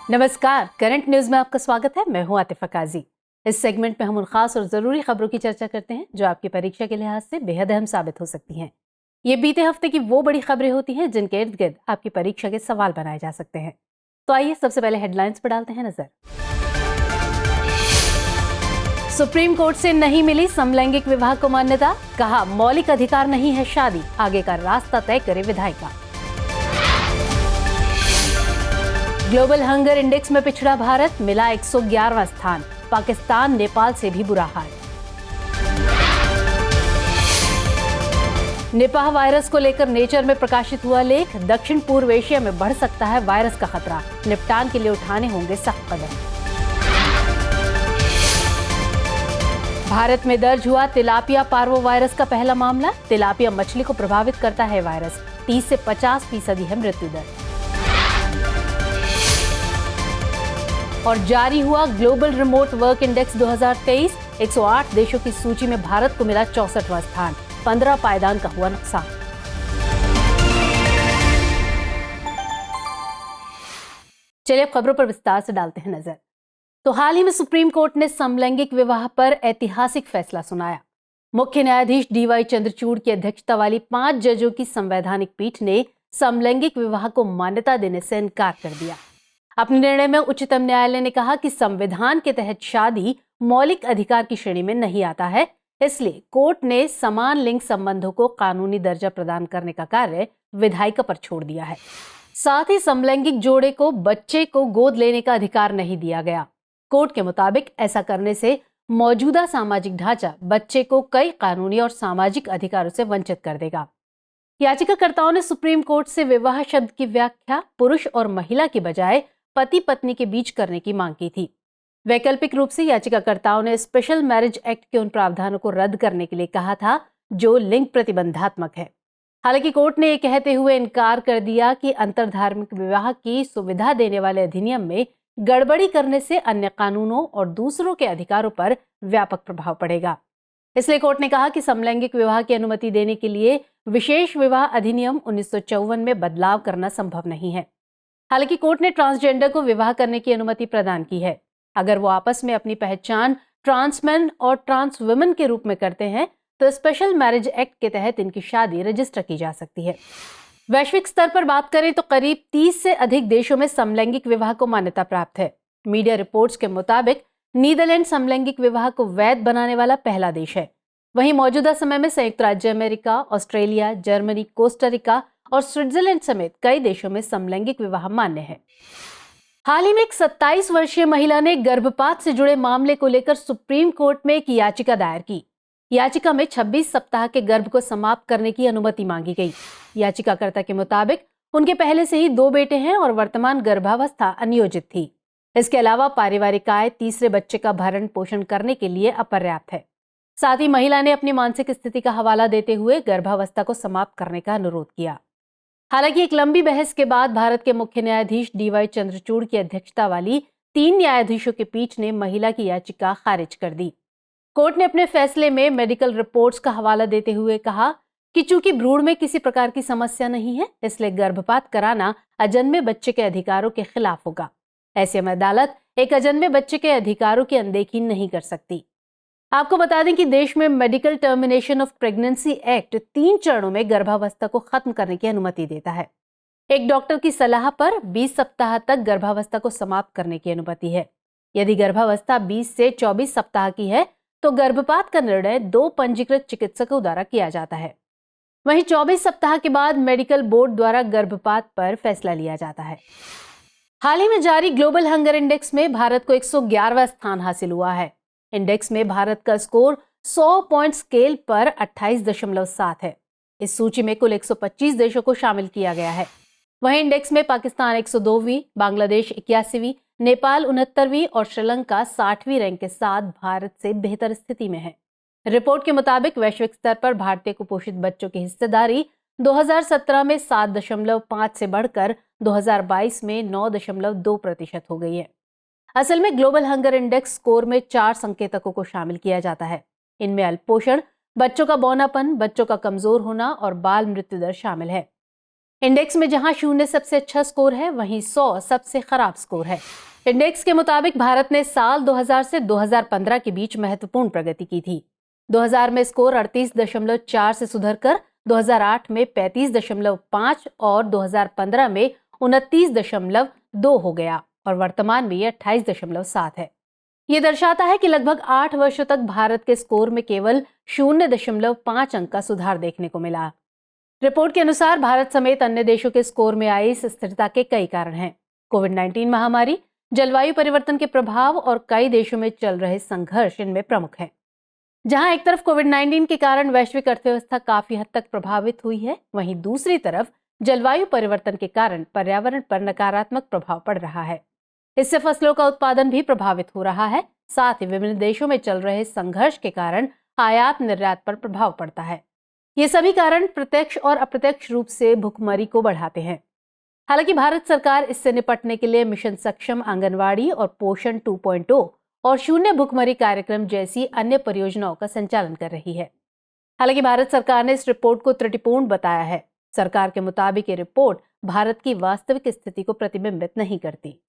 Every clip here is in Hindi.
नमस्कार, करंट न्यूज में आपका स्वागत है। मैं हूं आतिफा काजी। इस सेगमेंट में हम उन खास और जरूरी खबरों की चर्चा करते हैं जो आपकी परीक्षा के लिहाज से बेहद अहम साबित हो सकती हैं। ये बीते हफ्ते की वो बड़ी खबरें होती हैं जिनके इर्द गिर्द आपकी परीक्षा के सवाल बनाए जा सकते हैं। तो आइए सबसे पहले हेडलाइंस पर डालते हैं नजर। सुप्रीम कोर्ट से नहीं मिली समलैंगिक विवाह को मान्यता, कहा मौलिक अधिकार नहीं है शादी, आगे का रास्ता तय करे विधायिका। ग्लोबल हंगर इंडेक्स में पिछड़ा भारत, मिला 111वां स्थान, पाकिस्तान नेपाल से भी बुरा हाल। निपाह वायरस को लेकर नेचर में प्रकाशित हुआ लेख, दक्षिण पूर्व एशिया में बढ़ सकता है वायरस का खतरा, निपटान के लिए उठाने होंगे सख्त कदम। भारत में दर्ज हुआ तिलापिया पार्वो वायरस का पहला मामला, तिलापिया मछली को प्रभावित करता है वायरस, 30 से 50% है मृत्यु दर। और जारी हुआ ग्लोबल रिमोट वर्क इंडेक्स 2023, 108 देशों की सूची में भारत को मिला 64वां स्थान, 15 पायदान का हुआ नुकसान। चलिए अब खबरों पर विस्तार से डालते हैं नजर। तो हाल ही में सुप्रीम कोर्ट ने समलैंगिक विवाह पर ऐतिहासिक फैसला सुनाया। मुख्य न्यायाधीश डीवाई चंद्रचूड़ की अध्यक्षता वाली 5 जजों की संवैधानिक पीठ ने समलैंगिक विवाह को मान्यता देने से इनकार कर दिया। अपने निर्णय में उच्चतम न्यायालय ने कहा कि संविधान के तहत शादी मौलिक अधिकार की श्रेणी में नहीं आता है, इसलिए कोर्ट ने समान लिंग संबंधों को कानूनी दर्जा प्रदान करने का कार्य विधायिका पर छोड़ दिया है। साथ ही समलैंगिक जोड़े को बच्चे को गोद लेने का अधिकार नहीं दिया गया। कोर्ट के मुताबिक ऐसा करने से मौजूदा सामाजिक ढांचा बच्चे को कई कानूनी और सामाजिक अधिकारों से वंचित कर देगा। याचिकाकर्ताओं ने सुप्रीम कोर्ट से विवाह शब्द की व्याख्या पुरुष और महिला के बजाय पति पत्नी के बीच करने की मांग की थी। वैकल्पिक रूप से याचिकाकर्ताओं ने स्पेशल मैरिज एक्ट के उन प्रावधानों को रद्द करने के लिए कहा था जो लिंग प्रतिबंधात्मक है। हालांकि कोर्ट ने यह कहते हुए इनकार कर दिया कि अंतरधार्मिक विवाह की सुविधा देने वाले अधिनियम में गड़बड़ी करने से अन्य कानूनों और दूसरों के अधिकारों पर व्यापक प्रभाव पड़ेगा। इसलिए कोर्ट ने कहा कि समलैंगिक विवाह की अनुमति देने के लिए विशेष विवाह अधिनियम 1954 में बदलाव करना संभव नहीं है। हालांकि कोर्ट ने ट्रांसजेंडर को विवाह करने की अनुमति प्रदान की है अगर वो आपस में अपनी पहचान ट्रांसमैन और ट्रांस वुमेन के रूप में करते हैं, तो स्पेशल मैरिज एक्ट के तहत इनकी शादी रजिस्टर की जा सकती है। वैश्विक स्तर पर बात करें तो करीब 30 से अधिक देशों में समलैंगिक विवाह को मान्यता प्राप्त है। मीडिया रिपोर्ट्स के मुताबिक नीदरलैंड समलैंगिक विवाह को वैध बनाने वाला पहला देश है। वहीं मौजूदा समय में संयुक्त राज्य अमेरिका, ऑस्ट्रेलिया, जर्मनी, कोस्टारिका और स्विट्जरलैंड समेत कई देशों में समलैंगिक विवाह मान्य है। हाल ही में एक 27 वर्षीय महिला ने गर्भपात से जुड़े मामले को लेकर सुप्रीम कोर्ट में एक याचिका दायर की। याचिका में 26 सप्ताह के गर्भ को समाप्त करने की अनुमति मांगी गई। याचिकाकर्ता के मुताबिक उनके पहले से ही 2 बेटे हैं और वर्तमान गर्भावस्था अनियोजित थी। इसके अलावा पारिवारिक आय तीसरे बच्चे का भरण पोषण करने के लिए अपर्याप्त है। साथ ही महिला ने अपनी मानसिक स्थिति का हवाला देते हुए गर्भावस्था को समाप्त करने का अनुरोध किया। हालांकि एक लंबी बहस के बाद भारत के मुख्य न्यायाधीश डीवाई चंद्रचूड़ की अध्यक्षता वाली 3 न्यायाधीशों की पीठ ने महिला की याचिका खारिज कर दी। कोर्ट ने अपने फैसले में मेडिकल रिपोर्ट्स का हवाला देते हुए कहा कि चूंकि भ्रूण में किसी प्रकार की समस्या नहीं है, इसलिए गर्भपात कराना अजन्मे बच्चे के अधिकारों के खिलाफ होगा। ऐसे में अदालत एक अजन्मे बच्चे के अधिकारों की अनदेखी नहीं कर सकती। आपको बता दें कि देश में medical termination of pregnancy act 3 चरणों में गर्भावस्था को खत्म करने की अनुमति देता है। एक डॉक्टर की सलाह पर 20 सप्ताह तक गर्भावस्था को समाप्त करने की अनुमति है। यदि गर्भावस्था 20 से 24 सप्ताह की है तो गर्भपात का निर्णय 2 पंजीकृत चिकित्सकों द्वारा किया जाता है। वहीं 24 सप्ताह के बाद मेडिकल बोर्ड द्वारा गर्भपात पर फैसला लिया जाता है। हाल ही में जारी ग्लोबल हंगर इंडेक्स में भारत को 111वां स्थान हासिल हुआ है। इंडेक्स में भारत का स्कोर 100 पॉइंट स्केल पर 28.7 है। इस सूची में कुल 125 देशों को शामिल किया गया है। वहीं इंडेक्स में पाकिस्तान 102वीं, बांग्लादेश 81वीं, नेपाल 69वीं और श्रीलंका 60वीं रैंक के साथ भारत से बेहतर स्थिति में है। रिपोर्ट के मुताबिक वैश्विक स्तर पर भारतीय कुपोषित बच्चों की हिस्सेदारी 2017 में 7.5 से बढ़कर 2022 में 9.2% हो गई है। असल में ग्लोबल हंगर इंडेक्स स्कोर में 4 संकेतकों को शामिल किया जाता है। इनमें अल्पोषण, बच्चों का बौनापन, बच्चों का कमजोर होना और बाल मृत्यु दर शामिल है। इंडेक्स में जहां 0 सबसे अच्छा स्कोर है, वहीं 100 सबसे खराब स्कोर है। इंडेक्स के मुताबिक भारत ने साल 2000 से 2015 के बीच महत्वपूर्ण प्रगति की थी। 2000 में स्कोर 38.4 से सुधरकर 2008 में 35.5 और 2015 में 29.2 हो गया और वर्तमान में यह 28.7 है। ये दर्शाता है कि लगभग 8 वर्षों तक भारत के स्कोर में केवल 0.5 अंक का सुधार देखने को मिला। रिपोर्ट के अनुसार भारत समेत अन्य देशों के स्कोर में आई इस स्थिरता के कई कारण हैं। कोविड-19 महामारी, जलवायु परिवर्तन के प्रभाव और कई देशों में चल रहे संघर्ष इनमें प्रमुख हैं। जहां एक तरफ कोविड-19 के कारण वैश्विक अर्थव्यवस्था काफी हद तक प्रभावित हुई है, वहीं दूसरी तरफ जलवायु परिवर्तन के कारण पर्यावरण पर नकारात्मक प्रभाव पड़ रहा है। इससे फसलों का उत्पादन भी प्रभावित हो रहा है। साथ ही विभिन्न देशों में चल रहे संघर्ष के कारण आयात निर्यात पर प्रभाव पड़ता है। ये सभी कारण प्रत्यक्ष और अप्रत्यक्ष रूप से भुखमरी को बढ़ाते हैं। हालांकि भारत सरकार इससे निपटने के लिए मिशन सक्षम आंगनवाड़ी और पोषण 2.0 और शून्य भुखमरी कार्यक्रम जैसी अन्य परियोजनाओं का संचालन कर रही है। हालांकि भारत सरकार ने इस रिपोर्ट को त्रुटिपूर्ण बताया है। सरकार के मुताबिक ये रिपोर्ट भारत की वास्तविक स्थिति को प्रतिबिंबित नहीं करती।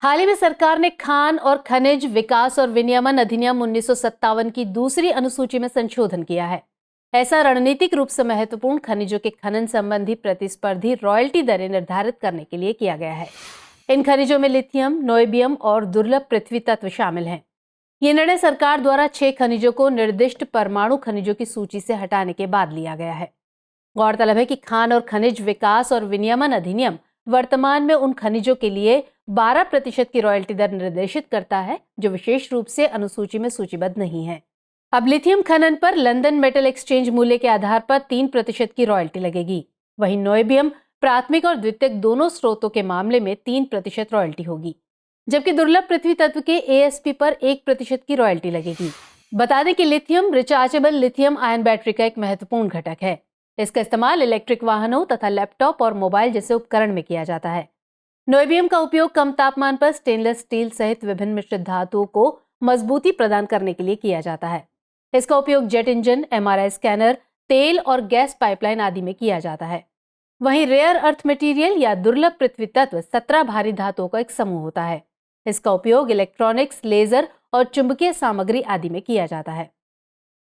हाल ही में सरकार ने खान और खनिज विकास और विनियमन अधिनियम 1957 की दूसरी अनुसूची में संशोधन किया है। ऐसा रणनीतिक रूप से महत्वपूर्ण खनिजों के खनन संबंधी प्रतिस्पर्धी रॉयल्टी दरें निर्धारित करने के लिए किया गया है। इन खनिजों में लिथियम, नोएबियम और दुर्लभ पृथ्वी तत्व शामिल हैं। ये निर्णय सरकार द्वारा 6 खनिजों को निर्दिष्ट परमाणु खनिजों की सूची से हटाने के बाद लिया गया है। गौरतलब है कि खान और खनिज विकास और विनियमन अधिनियम वर्तमान में उन खनिजों के लिए 12% की रॉयल्टी दर निर्देशित करता है जो विशेष रूप से अनुसूची में सूचीबद्ध नहीं है। अब लिथियम खनन पर लंदन मेटल एक्सचेंज मूल्य के आधार पर 3% की रॉयल्टी लगेगी। वहीं नोएबियम प्राथमिक और द्वितीयक दोनों स्रोतों के मामले में 3% रॉयल्टी होगी, जबकि दुर्लभ पृथ्वी तत्व के ASP पर 1% की रॉयल्टी लगेगी। बता दें कि lithium rechargeable lithium ion battery का एक महत्वपूर्ण घटक है। इसका इस्तेमाल इलेक्ट्रिक वाहनों तथा लैपटॉप और मोबाइल जैसे उपकरण में किया जाता है। नोएबियम का उपयोग कम तापमान पर स्टेनलेस स्टील सहित विभिन्न मिश्रित धातुओं को मजबूती प्रदान करने के लिए किया जाता है। इसका उपयोग जेट इंजन, MRI स्कैनर, तेल और गैस पाइपलाइन आदि में किया जाता है। वहीं रेयर अर्थ मटेरियल या दुर्लभ पृथ्वी तत्व 17 भारी धातुओं का एक समूह होता है। इसका उपयोग इलेक्ट्रॉनिक्स, लेजर और चुंबकीय सामग्री आदि में किया जाता है।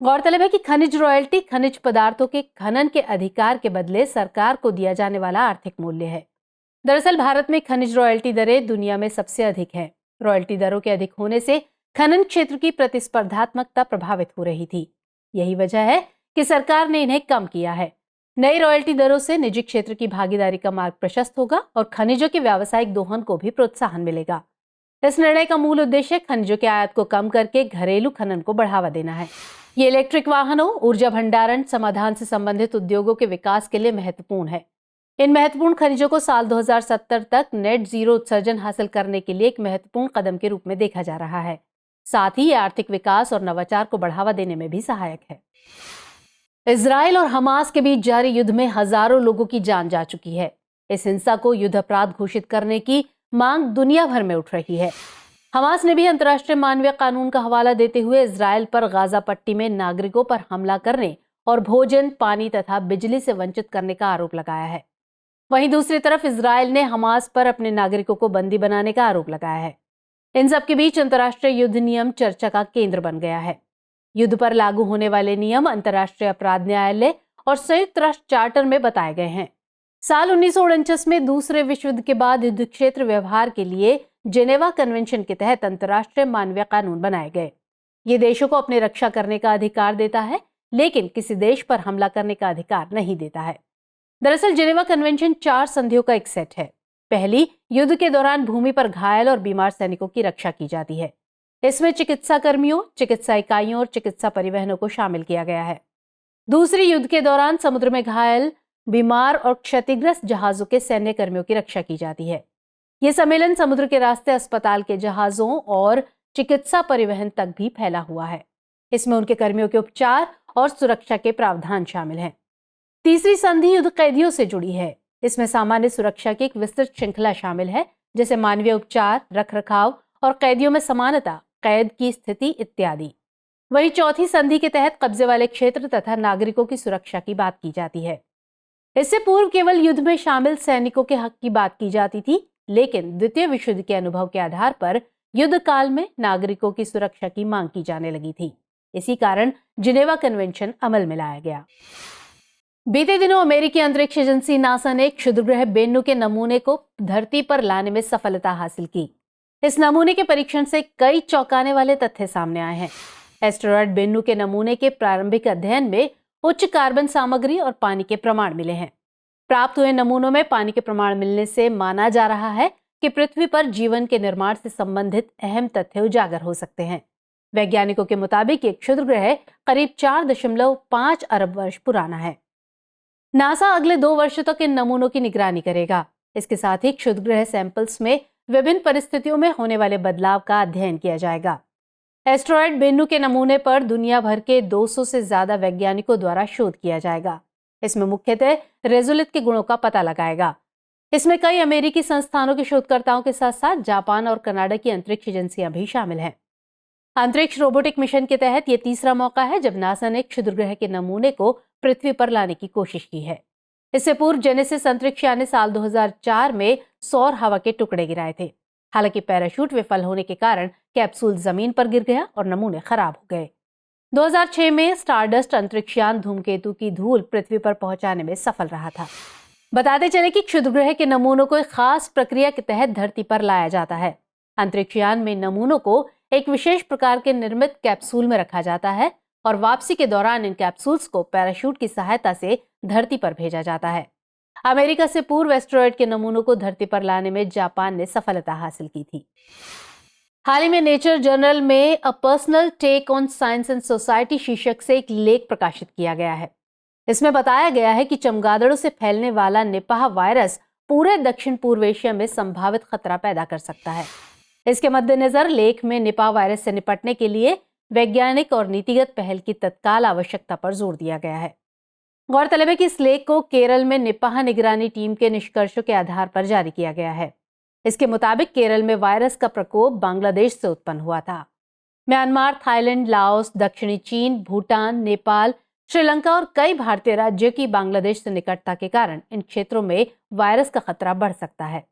गौरतलब है कि खनिज रॉयल्टी खनिज पदार्थों के खनन के अधिकार के बदले सरकार को दिया जाने वाला आर्थिक मूल्य है। दरअसल भारत में खनिज रॉयल्टी दरें दुनिया में सबसे अधिक हैं। रॉयल्टी दरों के अधिक होने से खनन क्षेत्र की प्रतिस्पर्धात्मकता प्रभावित हो रही थी। यही वजह है कि सरकार ने इन्हें कम किया है। नई रॉयल्टी दरों से निजी क्षेत्र की भागीदारी का मार्ग प्रशस्त होगा और खनिजों के व्यावसायिक दोहन को भी प्रोत्साहन मिलेगा। इस निर्णय का मूल उद्देश्य खनिजों के आयात को कम करके घरेलू खनन को बढ़ावा देना है। ये इलेक्ट्रिक वाहनों, ऊर्जा भंडारण समाधान से संबंधित उद्योगों के विकास के लिए महत्वपूर्ण है। इन महत्वपूर्ण खनिजों को साल 2070 तक नेट जीरो उत्सर्जन हासिल करने के लिए एक महत्वपूर्ण कदम के रूप में देखा जा रहा है। साथ ही ये आर्थिक विकास और नवाचार को बढ़ावा देने में भी सहायक है। इजराइल और हमास के बीच जारी युद्ध में हजारों लोगों की जान जा चुकी है। इस हिंसा को युद्ध अपराध घोषित करने की मांग दुनिया भर में उठ रही है। हमास ने भी अंतर्राष्ट्रीय मानवीय कानून का हवाला देते हुए इजराइल पर गाजा पट्टी में नागरिकों पर हमला करने और भोजन, पानी तथा बिजली से वंचित करने का आरोप लगाया है। वहीं दूसरी तरफ इजराइल ने हमास पर अपने नागरिकों को बंदी बनाने का आरोप लगाया है। इन सब के बीच अंतर्राष्ट्रीय युद्ध नियम चर्चा का केंद्र बन गया है। युद्ध पर लागू होने वाले नियम अंतर्राष्ट्रीय अपराध न्यायालय और संयुक्त राष्ट्र चार्टर में बताए गए हैं। साल 1949 में दूसरे विश्व युद्ध के बाद युद्ध क्षेत्र व्यवहार के लिए जेनेवा कन्वेंशन के तहत अंतर्राष्ट्रीय मानवीय कानून बनाए गए। ये देशों को अपनी रक्षा करने का अधिकार देता है, लेकिन किसी देश पर हमला करने का अधिकार नहीं देता है। दरअसल जेनेवा कन्वेंशन 4 संधियों का एक सेट है। पहली, युद्ध के दौरान भूमि पर घायल और बीमार सैनिकों की रक्षा की जाती है। इसमें चिकित्सा कर्मियों, चिकित्सा इकाइयों और चिकित्सा परिवहनों को शामिल किया गया है। दूसरी, युद्ध के दौरान समुद्र में घायल, बीमार और क्षतिग्रस्त जहाजों के सैन्य कर्मियों की रक्षा की जाती है। यह सम्मेलन समुद्र के रास्ते अस्पताल के जहाजों और चिकित्सा परिवहन तक भी फैला हुआ है। इसमें उनके कर्मियों के उपचार और सुरक्षा के प्रावधान शामिल हैं। तीसरी संधि युद्ध कैदियों से जुड़ी है। इसमें सामान्य सुरक्षा की एक विस्तृत श्रृंखला शामिल है, जैसे मानवीय उपचार, रखरखाव और कैदियों में समानता, कैद की स्थिति इत्यादि। वहीं चौथी संधि के तहत कब्जे वाले क्षेत्र तथा नागरिकों की सुरक्षा की बात की जाती है। इससे पूर्व केवल युद्ध में शामिल सैनिकों के हक की बात की जाती थी, लेकिन द्वितीय विश्व युद्ध के अनुभव के आधार पर युद्ध काल में नागरिकों की सुरक्षा की मांग की जाने लगी थी। इसी कारण जिनेवा कन्वेंशन अमल में लाया गया। बीते दिनों अमेरिकी अंतरिक्ष एजेंसी नासा ने क्षुद्रग्रह बेन्नू के नमूने को धरती पर लाने में सफलता हासिल की। इस नमूने के परीक्षण से कई चौंकाने वाले तथ्य सामने आए हैं। एस्टेरॉयड बेन्नू के नमूने के प्रारंभिक अध्ययन में उच्च कार्बन सामग्री और पानी के प्रमाण मिले हैं। प्राप्त हुए नमूनों में पानी के प्रमाण मिलने से माना जा रहा है कि पृथ्वी पर जीवन के निर्माण से संबंधित अहम तथ्य उजागर हो सकते हैं। वैज्ञानिकों के मुताबिक ये क्षुद्रग्रह करीब 4.5 अरब वर्ष पुराना है। नासा अगले 2 वर्षों तक इन नमूनों की निगरानी करेगा। इसके साथ ही क्षुद्रग्रह सैंपल्स में विभिन्न परिस्थितियों में होने वाले बदलाव का अध्ययन किया जाएगा। एस्टेरॉयड बेन्नू के नमूने पर दुनिया भर के 200 से ज्यादा वैज्ञानिकों द्वारा शोध किया जाएगा। इसमें मुख्यतः रेजोलिथ के गुणों का पता लगाएगा। इसमें कई अमेरिकी संस्थानों के शोधकर्ताओं के साथ साथ जापान और कनाडा की अंतरिक्ष एजेंसियां भी शामिल हैं। अंतरिक्ष रोबोटिक मिशन के तहत यह तीसरा मौका है जब नासा ने क्षुद्रग्रह के नमूने को पृथ्वी पर लाने की कोशिश की है। इससे पूर्व जेनेसिस अंतरिक्ष यान ने साल 2004 में सौर हवा के टुकड़े गिराए थे। हालांकि पैराशूट विफल होने के कारण कैप्सूल जमीन पर गिर गया और नमूने खराब हो गए। 2006 में स्टारडस्ट अंतरिक्ष यान धूमकेतु की धूल पृथ्वी पर पहुंचाने में सफल रहा था। बताते चले कि क्षुद्रग्रह के नमूनों को एक खास प्रक्रिया के तहत धरती पर लाया जाता है। अंतरिक्ष यान में नमूनों को एक विशेष प्रकार के निर्मित कैप्सूल में रखा जाता है और वापसी के दौरान इन कैप्सूल्स को पैराशूट की सहायता से धरती पर भेजा जाता है। अमेरिका से पूर्व एस्टेरॉयड के नमूनों को धरती पर लाने में जापान ने सफलता हासिल की थी। हाल ही में नेचर जर्नल में a personal take on science and society शीर्षक से एक लेख प्रकाशित किया गया है। इसमें बताया गया है कि चमगादड़ों से फैलने वाला निपाह वायरस पूरे दक्षिण पूर्व एशिया में संभावित खतरा पैदा कर सकता है। इसके मद्देनजर लेख में निपाह वायरस से निपटने के लिए वैज्ञानिक और नीतिगत पहल की तत्काल आवश्यकता पर जोर दिया गया है। गौरतलब है कि इस लेख को केरल में निपाह निगरानी टीम के निष्कर्षों के आधार पर जारी किया गया है। इसके मुताबिक केरल में वायरस का प्रकोप बांग्लादेश से उत्पन्न हुआ था। म्यांमार, थाईलैंड, लाओस, दक्षिणी चीन, भूटान, नेपाल, श्रीलंका और कई भारतीय राज्यों की बांग्लादेश से निकटता के कारण इन क्षेत्रों में वायरस का खतरा बढ़ सकता है।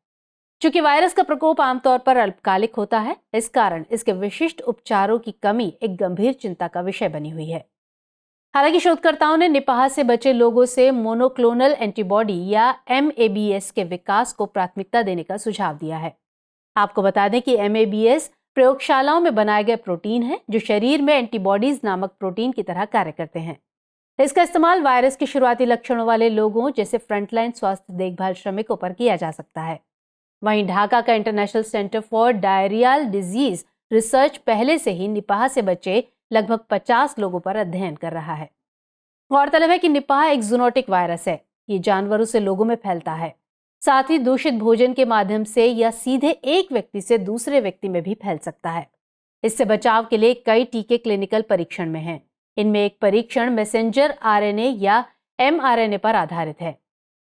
चूंकि वायरस का प्रकोप आमतौर पर अल्पकालिक होता है, इस कारण इसके विशिष्ट उपचारों की कमी एक गंभीर चिंता का विषय बनी हुई है। हालांकि शोधकर्ताओं ने निपाह से बचे लोगों से मोनोक्लोनल एंटीबॉडी या MABS के विकास को प्राथमिकता देने का सुझाव दिया है। आपको बता दें कि MABS प्रयोगशालाओं में बनाए गए प्रोटीन है जो शरीर में एंटीबॉडीज नामक प्रोटीन की तरह कार्य करते हैं। इसका इस्तेमाल वायरस के शुरुआती लक्षणों वाले लोगों जैसे फ्रंटलाइन स्वास्थ्य देखभाल श्रमिकों पर किया जा सकता है। वहीं ढाका का international centre for diarrhoeal disease research पहले से ही निपाह से बचे लगभग 50 लोगों पर अध्ययन कर रहा है। गौरतलब है कि निपाह एक जूनोटिक वायरस है। ये जानवरों से लोगों में फैलता है, साथ ही दूषित भोजन के माध्यम से या सीधे एक व्यक्ति से दूसरे व्यक्ति में भी फैल सकता है। इससे बचाव के लिए कई टीके क्लिनिकल परीक्षण में हैं। इनमें एक परीक्षण मैसेंजर RNA या mRNA पर आधारित है।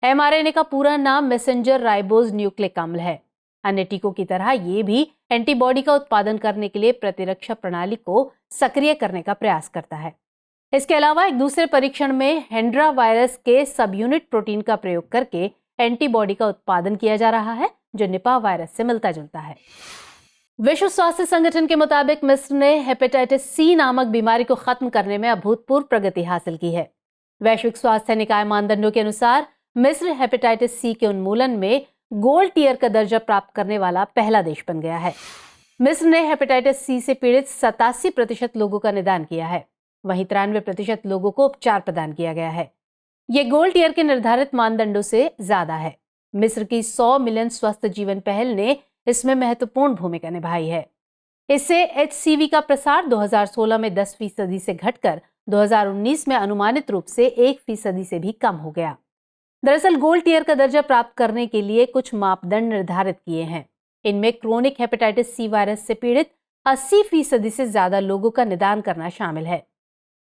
mRNA का पूरा नाम मैसेंजर राइबोज न्यूक्लिक अम्ल है। अन्य टीकों की तरह ये भी एंटीबॉडी का उत्पादन करने के लिए प्रतिरक्षा प्रणाली को सक्रिय करने का प्रयास करता है। इसके अलावा एक दूसरे परीक्षण में हेंड्रा वायरस के सब यूनिट प्रोटीन का प्रयोग करके एंटीबॉडी का उत्पादन किया जा रहा है जो निपाह वायरस से मिलता जुलता है। विश्व स्वास्थ्य संगठन के मुताबिक मिस्र ने हेपेटाइटिस C नामक बीमारी को खत्म करने में अभूतपूर्व प्रगति हासिल की है। वैश्विक स्वास्थ्य निकाय मानदंडों के अनुसार मिस्र हेपेटाइटिस C के उन्मूलन में गोल्ड टियर का दर्जा प्राप्त करने वाला पहला देश बन गया है। मिस्र ने हेपेटाइटिस C से पीड़ित 87% लोगों का निदान किया है। वहीं 93% लोगों को उपचार प्रदान किया गया है। ये गोल्ड टियर के निर्धारित मानदंडों से ज्यादा है। मिस्र की 100 मिलियन स्वस्थ जीवन पहल ने इसमें महत्वपूर्ण भूमिका निभाई है। इससे HCV का प्रसार 2016 में 10% से घटकर 2019 में अनुमानित रूप से 1% से भी कम हो गया। दरअसल गोल्ड टियर का दर्जा प्राप्त करने के लिए कुछ मापदंड निर्धारित किए हैं। इनमें क्रोनिक हेपेटाइटिस C वायरस से पीड़ित 80% से ज्यादा लोगों का निदान करना शामिल है।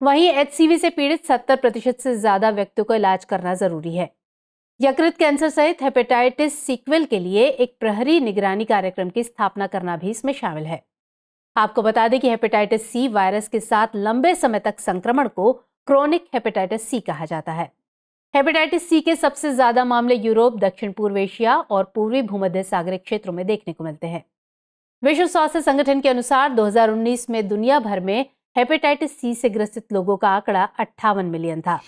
वहीं HCV से पीड़ित 70% से ज्यादा व्यक्तियों को इलाज करना जरूरी है। यकृत कैंसर सहित हेपेटाइटिस सीक्वेल के लिए एक प्रहरी निगरानी कार्यक्रम की स्थापना करना भी इसमें शामिल है। आपको बता दें कि हेपेटाइटिस C वायरस के साथ लंबे समय तक संक्रमण को क्रोनिक हेपेटाइटिस C कहा जाता है। हेपेटाइटिस सी के सबसे ज्यादा मामले यूरोप, दक्षिण पूर्व एशिया और पूर्वी भूमध्य सागरीय क्षेत्रों में देखने को मिलते हैं। विश्व स्वास्थ्य संगठन के अनुसार 2019 में दुनिया भर में हेपेटाइटिस सी से ग्रसित लोगों का आंकड़ा 58 मिलियन था।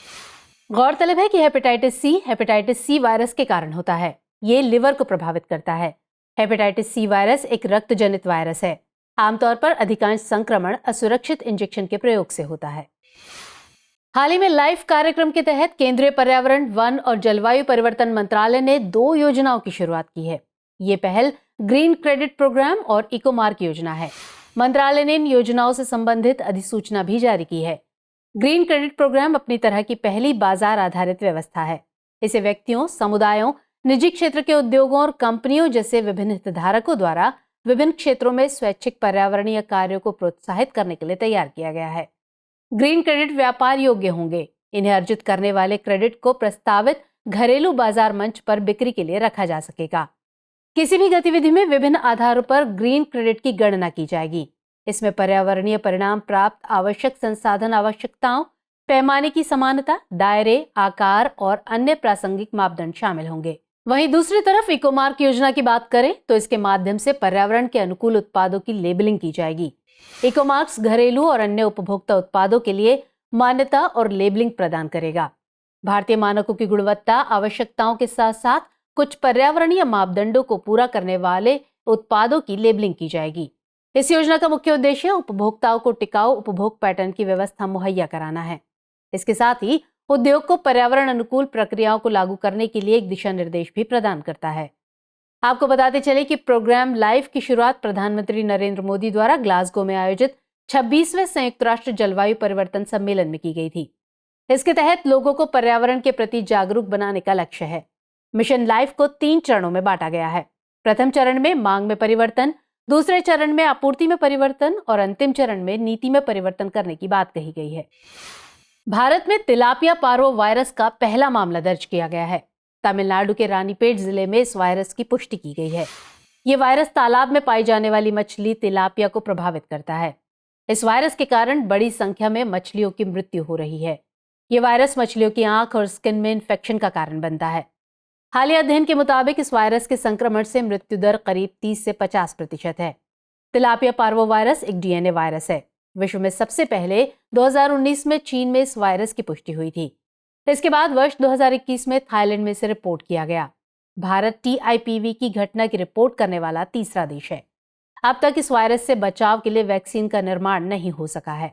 गौरतलब है कि हेपेटाइटिस सी वायरस के कारण होता है। ये लिवर को प्रभावित करता है। हेपेटाइटिस सी वायरस एक रक्त जनित वायरस है। आमतौर पर अधिकांश संक्रमण असुरक्षित इंजेक्शन के प्रयोग से होता है। हाल ही में लाइफ कार्यक्रम के तहत केंद्रीय पर्यावरण, वन और जलवायु परिवर्तन मंत्रालय ने 2 योजनाओं की शुरुआत की है। ये पहल ग्रीन क्रेडिट प्रोग्राम और इकोमार्क योजना है। मंत्रालय ने इन योजनाओं से संबंधित अधिसूचना भी जारी की है। ग्रीन क्रेडिट प्रोग्राम अपनी तरह की पहली बाजार आधारित व्यवस्था है। इसे व्यक्तियों, समुदायों, निजी क्षेत्र के उद्योगों और कंपनियों जैसे विभिन्न हितधारकों द्वारा विभिन्न क्षेत्रों में स्वैच्छिक पर्यावरणीय कार्यों को प्रोत्साहित करने के लिए तैयार किया गया है। ग्रीन क्रेडिट व्यापार योग्य होंगे। इन्हें अर्जित करने वाले क्रेडिट को प्रस्तावित घरेलू बाजार मंच पर बिक्री के लिए रखा जा सकेगा। किसी भी गतिविधि में विभिन्न आधारों पर ग्रीन क्रेडिट की गणना की जाएगी। इसमें पर्यावरणीय परिणाम प्राप्त आवश्यक संसाधन आवश्यकताओं, पैमाने की समानता, दायरे, आकार और अन्य प्रासंगिक मापदंड शामिल होंगे। वहीं दूसरी तरफ इकोमार्क योजना की बात करें तो इसके माध्यम से पर्यावरण के अनुकूल उत्पादों की लेबलिंग की जाएगी। इकोमार्क्स घरेलू और अन्य उपभोक्ता उत्पादों के लिए मान्यता और लेबलिंग प्रदान करेगा। भारतीय मानकों की गुणवत्ता आवश्यकताओं के साथ साथ कुछ पर्यावरणीय मापदंडों को पूरा करने वाले उत्पादों की लेबलिंग की जाएगी। इस योजना का मुख्य उद्देश्य उपभोक्ताओं को टिकाऊ उपभोग पैटर्न की व्यवस्था मुहैया कराना है। इसके साथ ही उद्योग को पर्यावरण अनुकूल प्रक्रियाओं को लागू करने के लिए एक दिशा निर्देश भी प्रदान करता है। आपको बताते चले कि प्रोग्राम लाइफ की शुरुआत प्रधानमंत्री नरेंद्र मोदी द्वारा ग्लासगो में आयोजित 26वें संयुक्त राष्ट्र जलवायु परिवर्तन सम्मेलन में की गई थी। इसके तहत लोगों को पर्यावरण के प्रति जागरूक बनाने का लक्ष्य है। मिशन लाइफ को 3 चरणों में बांटा गया है। प्रथम चरण में मांग में परिवर्तन, दूसरे चरण में आपूर्ति में परिवर्तन और अंतिम चरण में नीति में परिवर्तन करने की बात कही गई है। भारत में तिलापिया पार्वो वायरस का पहला मामला दर्ज किया गया है। तमिलनाडु के रानीपेट जिले में इस वायरस की पुष्टि की गई है। ये वायरस तालाब में पाई जाने वाली मछली तिलापिया को प्रभावित करता है। इस वायरस के कारण बड़ी संख्या में मछलियों की मृत्यु हो रही है। ये वायरस मछलियों की आंख और स्किन में इन्फेक्शन का कारण बनता है। हालिया अध्ययन के मुताबिक इस वायरस के संक्रमण से मृत्यु दर करीब 30 से 50% है। तिलापिया पार्वो वायरस एक डीएनए वायरस है। विश्व में सबसे पहले 2019 में चीन में इस वायरस की पुष्टि हुई थी। इसके बाद वर्ष 2021 में थाईलैंड में इसे रिपोर्ट किया गया। भारत टीआईपीवी की घटना की रिपोर्ट करने वाला तीसरा देश है। अब तक इस वायरस से बचाव के लिए वैक्सीन का निर्माण नहीं हो सका है।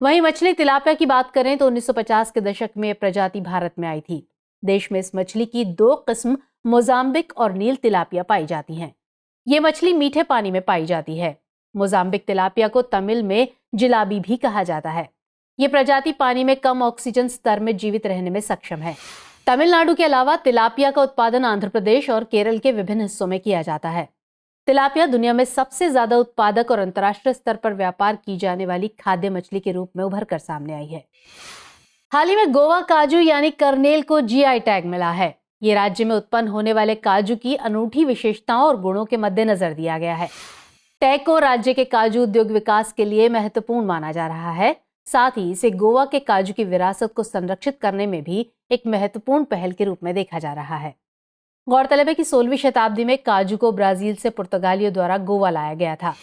वहीं मछली तिलापिया की बात करें तो 1950 के दशक में प्रजाति भारत में आई थी। देश में इस मछली की 2 किस्म मोजाम्बिक और नील तिलापिया पाई जाती हैं। ये मछली मीठे पानी में पाई जाती है। मोजाम्बिक तिलापिया को तमिल में जिलाबी भी कहा जाता है। ये प्रजाति पानी में कम ऑक्सीजन स्तर में जीवित रहने में सक्षम है। तमिलनाडु के अलावा तिलापिया का उत्पादन आंध्र प्रदेश और केरल के विभिन्न हिस्सों में किया जाता है। तिलापिया दुनिया में सबसे ज्यादा उत्पादक और अंतर्राष्ट्रीय स्तर पर व्यापार की जाने वाली खाद्य मछली के रूप में उभर कर सामने आई है। हाल ही में गोवा काजू यानी करनेल को जीआई टैग मिला है। ये राज्य में उत्पन्न होने वाले काजू की अनूठी विशेषताओं और गुणों के मद्देनजर दिया गया है। टैग को राज्य के काजू उद्योग विकास के लिए महत्वपूर्ण माना जा रहा है। साथ ही इसे गोवा के काजू की विरासत को संरक्षित करने में भी एक महत्वपूर्ण पहल के रूप में देखा जा रहा है। गौरतलब है कि 16वीं शताब्दी में काजू को ब्राजील से पुर्तगालियों द्वारा गोवा लाया गया था।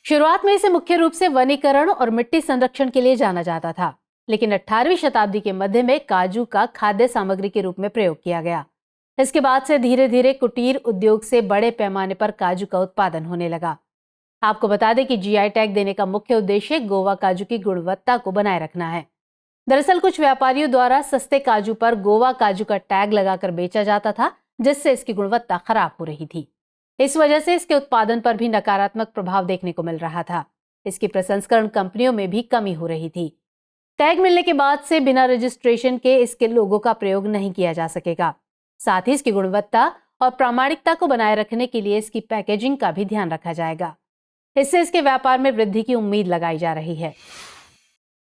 शुरुआत में इसे मुख्य रूप से वनीकरण और मिट्टी संरक्षण के लिए जाना जाता था, लेकिन 18वीं शताब्दी के मध्य में काजू का खाद्य सामग्री के रूप में प्रयोग किया गया। इसके बाद से धीरे धीरे कुटीर उद्योग से बड़े पैमाने पर काजू का उत्पादन होने लगा। आपको बता दें कि जीआई टैग देने का मुख्य उद्देश्य गोवा काजू की गुणवत्ता को बनाए रखना है। दरअसल कुछ व्यापारियों द्वारा सस्ते काजू पर गोवा काजू का टैग लगाकर बेचा जाता था, जिससे इसकी गुणवत्ता खराब हो रही थी। इस वजह से इसके उत्पादन पर भी नकारात्मक प्रभाव देखने को मिल रहा था। इसकी प्रसंस्करण कंपनियों में भी कमी हो रही थी। टैग मिलने के बाद से बिना रजिस्ट्रेशन के इसके लोगों का प्रयोग नहीं किया जा सकेगा। साथ ही इसकी गुणवत्ता और प्रामाणिकता को बनाए रखने के लिए इसकी पैकेजिंग का भी ध्यान रखा जाएगा। इससे इसके व्यापार में वृद्धि की उम्मीद लगाई जा रही है।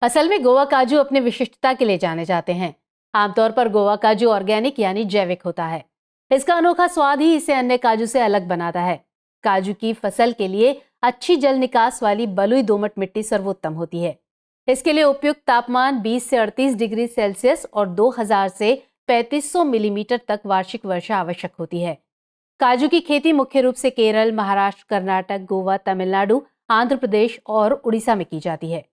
असल में गोवा काजू अपनी विशिष्टता के लिए जाने जाते हैं। आमतौर पर गोवा काजू ऑर्गेनिक यानी जैविक होता है। इसका अनोखा स्वाद ही इसे अन्य काजू से अलग बनाता है। काजू की फसल के लिए अच्छी जल निकास वाली बलुई दोमट मिट्टी सर्वोत्तम होती है। इसके लिए उपयुक्त तापमान 20 से 38 डिग्री सेल्सियस और 2000 से 3500 मिलीमीटर तक वार्षिक वर्षा आवश्यक होती है। काजू की खेती मुख्य रूप से केरल, महाराष्ट्र, कर्नाटक, गोवा, तमिलनाडु, आंध्र प्रदेश और उड़ीसा में की जाती है।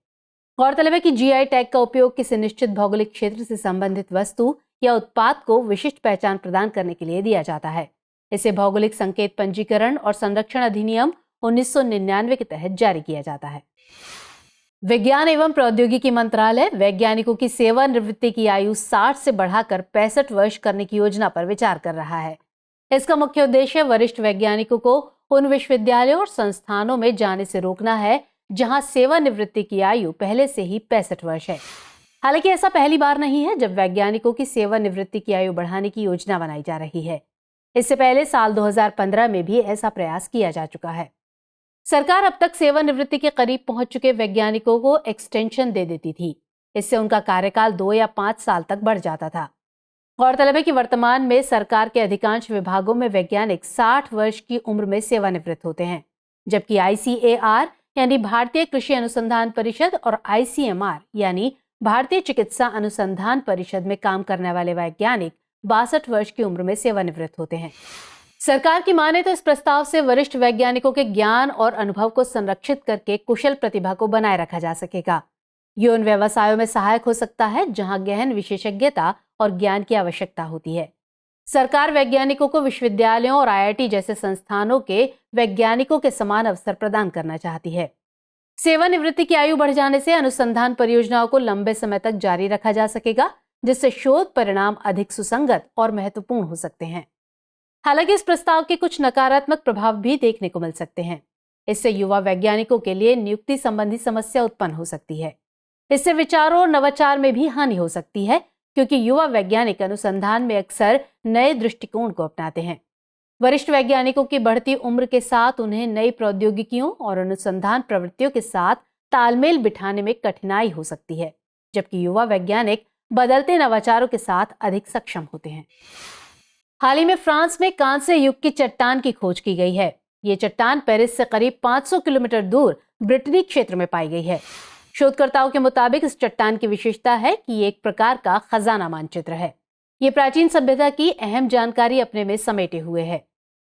गौरतलब है कि जीआई टैग का उपयोग किसी निश्चित भौगोलिक क्षेत्र से संबंधित वस्तु या उत्पाद को विशिष्ट पहचान प्रदान करने के लिए दिया जाता है। इसे भौगोलिक संकेत पंजीकरण और संरक्षण अधिनियम 1999 के तहत जारी किया जाता है। विज्ञान एवं प्रौद्योगिकी मंत्रालय वैज्ञानिकों की सेवानिवृत्ति की आयु 60 से बढ़ाकर 65 वर्ष करने की योजना पर विचार कर रहा है। इसका मुख्य उद्देश्य वरिष्ठ वैज्ञानिकों को उन विश्वविद्यालयों और संस्थानों में जाने से रोकना है जहां सेवानिवृत्ति की आयु पहले से ही 65 वर्ष है। हालांकि ऐसा पहली बार नहीं है जब वैज्ञानिकों की सेवानिवृत्ति की आयु बढ़ाने की योजना बनाई जा रही है। इससे पहले साल 2015 में भी ऐसा प्रयास किया जा चुका है। सरकार अब तक सेवानिवृत्ति के करीब पहुंच चुके वैज्ञानिकों को एक्सटेंशन दे देती थी। इससे उनका कार्यकाल 2 या 5 साल तक बढ़ जाता था। गौरतलब है कि वर्तमान में सरकार के अधिकांश विभागों में वैज्ञानिक 60 वर्ष की उम्र में सेवानिवृत्त होते हैं, जबकि आईसीएआर यानी भारतीय कृषि अनुसंधान परिषद और आईसीएमआर यानी भारतीय चिकित्सा अनुसंधान परिषद में काम करने वाले वैज्ञानिक 62 वर्ष की उम्र में सेवानिवृत्त होते हैं। सरकार की माने तो इस प्रस्ताव से वरिष्ठ वैज्ञानिकों के ज्ञान और अनुभव को संरक्षित करके कुशल प्रतिभा को बनाए रखा जा सकेगा। ये उन व्यवसायों में सहायक हो सकता है जहां गहन विशेषज्ञता और ज्ञान की आवश्यकता होती है। सरकार वैज्ञानिकों को विश्वविद्यालयों और आईआईटी जैसे संस्थानों के वैज्ञानिकों के समान अवसर प्रदान करना चाहती है। सेवानिवृत्ति की आयु बढ़ जाने से अनुसंधान परियोजनाओं को लंबे समय तक जारी रखा जा सकेगा, जिससे शोध परिणाम अधिक सुसंगत और महत्वपूर्ण हो सकते हैं। हालांकि इस प्रस्ताव के कुछ नकारात्मक प्रभाव भी देखने को मिल सकते हैं। इससे युवा वैज्ञानिकों के लिए नियुक्ति संबंधी समस्या उत्पन्न हो सकती है। इससे विचारों और नवाचार में भी हानि हो सकती है, क्योंकि युवा वैज्ञानिक अनुसंधान में अक्सर नए दृष्टिकोण को अपनाते हैं। वरिष्ठ वैज्ञानिकों की बढ़ती उम्र के साथ उन्हें नई प्रौद्योगिकियों और अनुसंधान प्रवृत्तियों के साथ तालमेल बिठाने में कठिनाई हो सकती है, जबकि युवा वैज्ञानिक बदलते नवाचारों के साथ अधिक सक्षम होते हैं। हाल ही में फ्रांस में कांस्य युग की चट्टान की खोज की गई है। ये चट्टान पेरिस से करीब 500 किलोमीटर दूर ब्रिटनी क्षेत्र में पाई गई है। शोधकर्ताओं के मुताबिक इस चट्टान की विशेषता है कि ये एक प्रकार का खजाना मानचित्र है। ये प्राचीन सभ्यता की अहम जानकारी अपने में समेटे हुए है।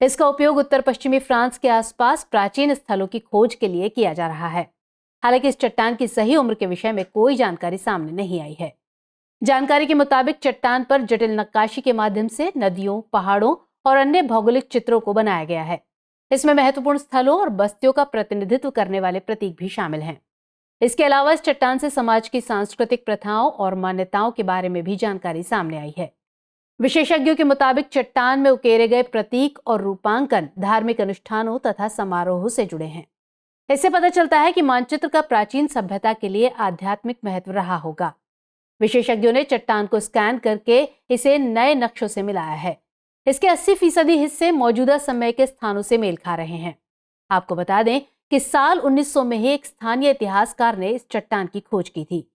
इसका उपयोग उत्तर पश्चिमी फ्रांस के आसपास प्राचीन स्थलों की खोज के लिए किया जा रहा है। हालांकि इस चट्टान की सही उम्र के विषय में कोई जानकारी सामने नहीं आई है। जानकारी के मुताबिक चट्टान पर जटिल नक्काशी के माध्यम से नदियों, पहाड़ों और अन्य भौगोलिक चित्रों को बनाया गया है। इसमें महत्वपूर्ण स्थलों और बस्तियों का प्रतिनिधित्व करने वाले प्रतीक भी शामिल हैं। इसके अलावा इस चट्टान से समाज की सांस्कृतिक प्रथाओं और मान्यताओं के बारे में भी जानकारी सामने आई है। विशेषज्ञों के मुताबिक चट्टान में उकेरे गए प्रतीक और रूपांकन धार्मिक अनुष्ठानों तथा समारोहों से जुड़े हैं। इससे पता चलता है कि मानचित्र का प्राचीन सभ्यता के लिए आध्यात्मिक महत्व रहा होगा। विशेषज्ञों ने चट्टान को स्कैन करके इसे नए नक्शों से मिलाया है। इसके 80% हिस्से मौजूदा समय के स्थानों से मेल खा रहे हैं। आपको बता दें कि साल 1900 में ही एक स्थानीय इतिहासकार ने इस चट्टान की खोज की थी।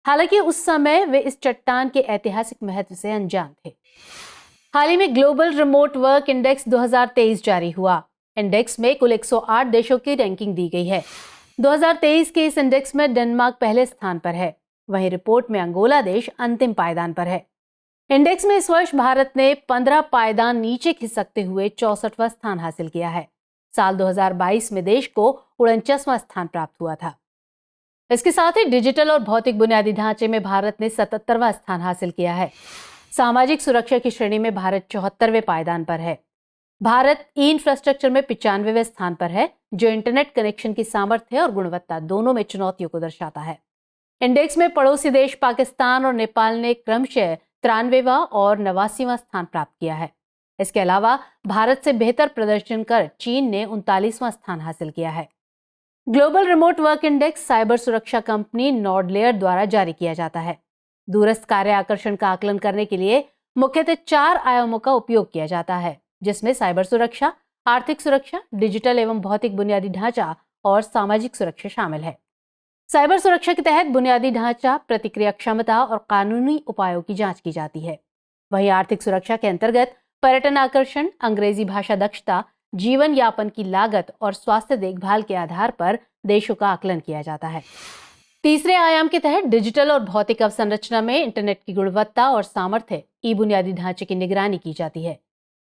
हालांकि उस समय वे इस चट्टान के ऐतिहासिक महत्व से अनजान थे। हाल ही में ग्लोबल रिमोट वर्क इंडेक्स 2023 जारी हुआ। इंडेक्स में कुल 108 देशों की रैंकिंग दी गई है। 2023 के इस इंडेक्स में डेनमार्क पहले स्थान पर है, वहीं रिपोर्ट में अंगोला देश अंतिम पायदान पर है। इंडेक्स में इस वर्ष भारत ने 15 पायदान नीचे खिसकते हुए 64वां स्थान हासिल किया है। साल 2022 में देश को 49वां स्थान प्राप्त हुआ था। इसके साथ ही डिजिटल और भौतिक बुनियादी ढांचे में भारत ने 77वां स्थान हासिल किया है। सामाजिक सुरक्षा की श्रेणी में भारत 74वें पायदान पर है। भारत ई इंफ्रास्ट्रक्चर में 95वें स्थान पर है, जो इंटरनेट कनेक्शन की सामर्थ्य और गुणवत्ता दोनों में चुनौतियों को दर्शाता है। इंडेक्स में पड़ोसी देश पाकिस्तान और नेपाल ने क्रमशः 93वां और 89वां स्थान प्राप्त किया है। इसके अलावा भारत से बेहतर प्रदर्शन कर चीन ने 39वां स्थान हासिल किया है। Global remote work index cyber सुरक्षा कंपनी नॉर्डलेयर द्वारा जारी किया जाता है। दूरस्थ कार्य आकर्षण का आकलन करने के लिए मुख्यतः 4 आयामों का उपयोग किया जाता है, जिसमें साइबर सुरक्षा, आर्थिक सुरक्षा, डिजिटल एवं भौतिक बुनियादी ढांचा और सामाजिक सुरक्षा शामिल है। साइबर सुरक्षा के तहत बुनियादी ढांचा, प्रतिक्रिया क्षमता और कानूनी उपायों की जांच की जाती है। वहीं आर्थिक सुरक्षा के अंतर्गत पर्यटन आकर्षण, अंग्रेजी भाषा दक्षता, जीवन यापन की लागत और स्वास्थ्य देखभाल के आधार पर देशों का आकलन किया जाता है। तीसरे आयाम के तहत डिजिटल और भौतिक अवसंरचना में इंटरनेट की गुणवत्ता और सामर्थ्य ई बुनियादी ढांचे की निगरानी की जाती है।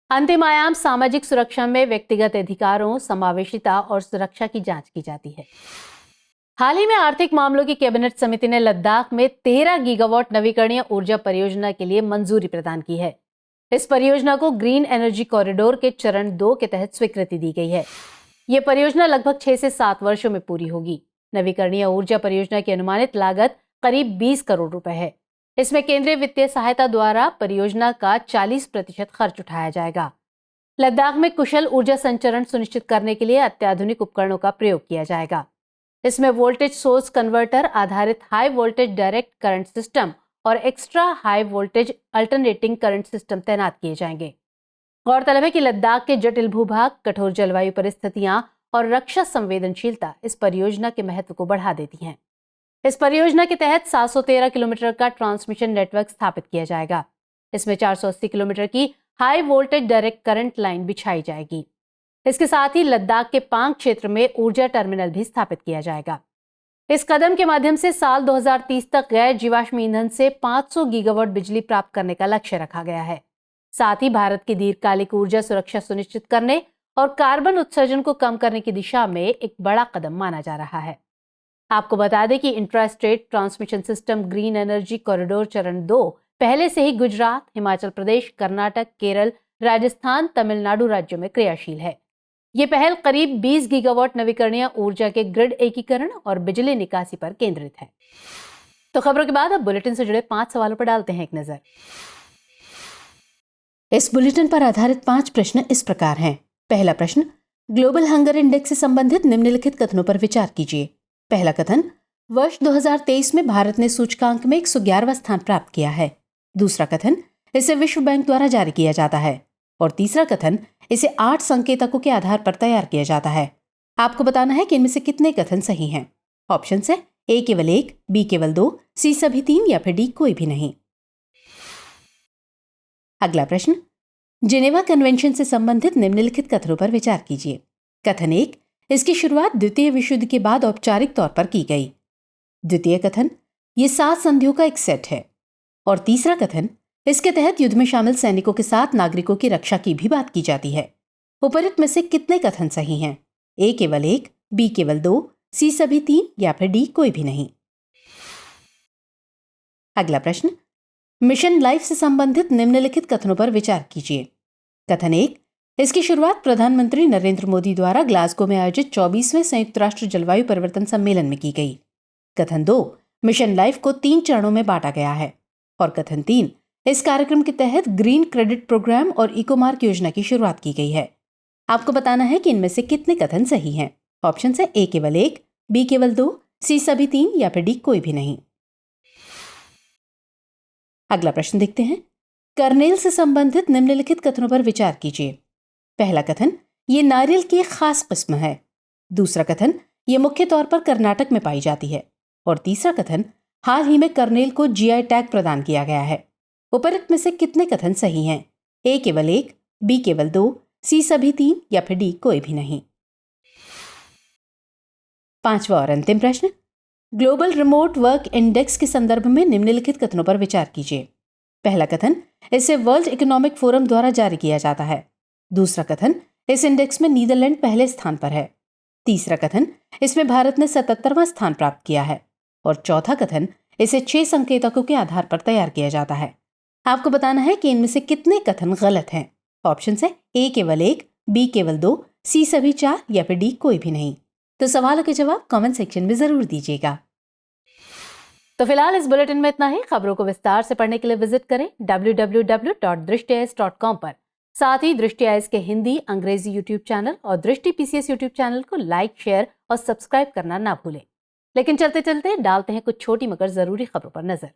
अंतिम आयाम सामाजिक सुरक्षा में व्यक्तिगत अधिकारों, समावेशिता और सुरक्षा की जांच की जाती है। हाल ही में आर्थिक मामलों की कैबिनेट समिति ने लद्दाख में 13 गीगावाट नवीकरणीय ऊर्जा परियोजना के लिए मंजूरी प्रदान की है। इस परियोजना को ग्रीन एनर्जी कॉरिडोर के चरण 2 के तहत स्वीकृति दी गई है। ये परियोजना लगभग 6 से 7 वर्षों में पूरी होगी। नवीकरणीय ऊर्जा परियोजना की अनुमानित लागत करीब 20 करोड़ रुपए है। इसमें केंद्रीय वित्तीय सहायता द्वारा परियोजना का 40% खर्च उठाया जाएगा। लद्दाख में कुशल ऊर्जा संचरण सुनिश्चित करने के लिए अत्याधुनिक उपकरणों का प्रयोग किया जाएगा। इसमें वोल्टेज सोर्स कन्वर्टर आधारित high voltage direct current system और extra high voltage alternating current system तैनात किए जाएंगे। गौरतलब है कि लद्दाख के जटिल भूभाग, कठोर जलवायु परिस्थितियां और रक्षा संवेदनशीलता इस परियोजना के महत्व को बढ़ा देती हैं। इस परियोजना के तहत 713 किलोमीटर का ट्रांसमिशन नेटवर्क स्थापित किया जाएगा। इसमें 480 किलोमीटर की high voltage direct current line बिछाई जाएगी। इसके साथ ही लद्दाख के पांग क्षेत्र में ऊर्जा टर्मिनल भी स्थापित किया जाएगा। इस कदम के माध्यम से साल 2030 तक गैर जीवाश्म ईंधन से 500 गीगावाट बिजली प्राप्त करने का लक्ष्य रखा गया है। साथ ही भारत की दीर्घकालिक ऊर्जा सुरक्षा सुनिश्चित करने और कार्बन उत्सर्जन को कम करने की दिशा में एक बड़ा कदम माना जा रहा है। आपको बता दें कि intra state transmission system green energy corridor चरण 2 पहले से ही गुजरात, हिमाचल प्रदेश, कर्नाटक, केरल, राजस्थान, तमिलनाडु राज्यों में क्रियाशील है। ये पहल करीब 20 गीगावाट नवीकरणीय ऊर्जा के ग्रिड एकीकरण और बिजली निकासी पर केंद्रित है। तो खबरों के बाद अब बुलेटिन से जुड़े 5 सवालों पर डालते हैं एक नजर। इस बुलेटिन पर आधारित 5 प्रश्न इस प्रकार हैं। पहला प्रश्न, ग्लोबल हंगर इंडेक्स से संबंधित निम्नलिखित कथनों पर विचार कीजिए। पहला कथन, वर्ष 2023 में भारत ने सूचकांक में 111वां स्थान प्राप्त किया है। दूसरा कथन, इसे विश्व बैंक द्वारा जारी किया जाता है। और तीसरा कथन, इसे 8 संकेतकों के आधार पर तैयार किया जाता है। आपको बताना है कि इनमें से कितने कथन सही हैं। ऑप्शन है ए केवल 1, बी केवल 2, सी सभी 3 या फिर डी कोई भी नहीं। अगला प्रश्न, जिनेवा कन्वेंशन से संबंधित निम्नलिखित कथनों पर विचार कीजिए। कथन 1, इसकी शुरुआत द्वितीय विश्व युद्ध के बाद औपचारिक तौर पर की गई। द्वितीय कथन, ये 7 संधियों का एक सेट है। और तीसरा कथन, इसके तहत युद्ध में शामिल सैनिकों के साथ नागरिकों की रक्षा की भी बात की जाती है। उपरोक्त में से कितने कथन सही हैं? ए केवल 1, बी केवल 2, सी सभी 3 या फिर डी कोई भी नहीं। अगला प्रश्न, मिशन लाइफ से संबंधित निम्नलिखित कथनों पर विचार कीजिए। कथन 1, इसकी शुरुआत प्रधानमंत्री नरेंद्र मोदी द्वारा ग्लासगो में आयोजित 24वें संयुक्त राष्ट्र जलवायु परिवर्तन सम्मेलन में की गई। कथन 2, मिशन लाइफ को 3 चरणों में बांटा गया है। और कथन 3, इस कार्यक्रम के तहत ग्रीन क्रेडिट प्रोग्राम और इकोमार्क योजना की शुरुआत की गई है। आपको बताना है कि इनमें से कितने कथन सही हैं। ऑप्शन है ए केवल 1, बी केवल 2, सी सभी 3 या फिर डी कोई भी नहीं। अगला प्रश्न देखते हैं। कर्नेल से संबंधित निम्नलिखित कथनों पर विचार कीजिए। पहला कथन, ये नारियल की एक खास किस्म है। दूसरा कथन, ये मुख्य तौर पर कर्नाटक में पाई जाती है। और तीसरा कथन, हाल ही में कर्नेल को जीआई टैग प्रदान किया गया है। उपरोक्त में से कितने कथन सही हैं? ए केवल 1, बी केवल 2, सी सभी 3 या फिर डी कोई भी नहीं। 5वां और अंतिम प्रश्न, ग्लोबल रिमोट वर्क इंडेक्स के संदर्भ में निम्नलिखित कथनों पर विचार कीजिए। पहला कथन, इसे वर्ल्ड इकोनॉमिक फोरम द्वारा जारी किया जाता है। दूसरा कथन, इस इंडेक्स में नीदरलैंड पहले स्थान पर है। तीसरा कथन, इसमें भारत ने 77वां स्थान प्राप्त किया है। और चौथा कथन, इसे 6 संकेतकों के आधार पर तैयार किया जाता है। आपको बताना है कि इनमें से कितने कथन गलत हैं। ऑप्शन है ए केवल 1, बी केवल 2, सी सभी 4 या फिर डी कोई भी नहीं। तो सवालों के जवाब कमेंट सेक्शन में जरूर दीजिएगा। तो फिलहाल इस बुलेटिन में इतना ही। खबरों को विस्तार से पढ़ने के लिए विजिट करें www.drishtias.com पर। साथ ही दृष्टि आईएएस के हिंदी, अंग्रेजी यूट्यूब चैनल और दृष्टि पीसीएस यूट्यूब चैनल को लाइक, शेयर और सब्सक्राइब करना ना भूलें। लेकिन चलते चलते डालते हैं कुछ छोटी मगर जरूरी खबरों पर नजर।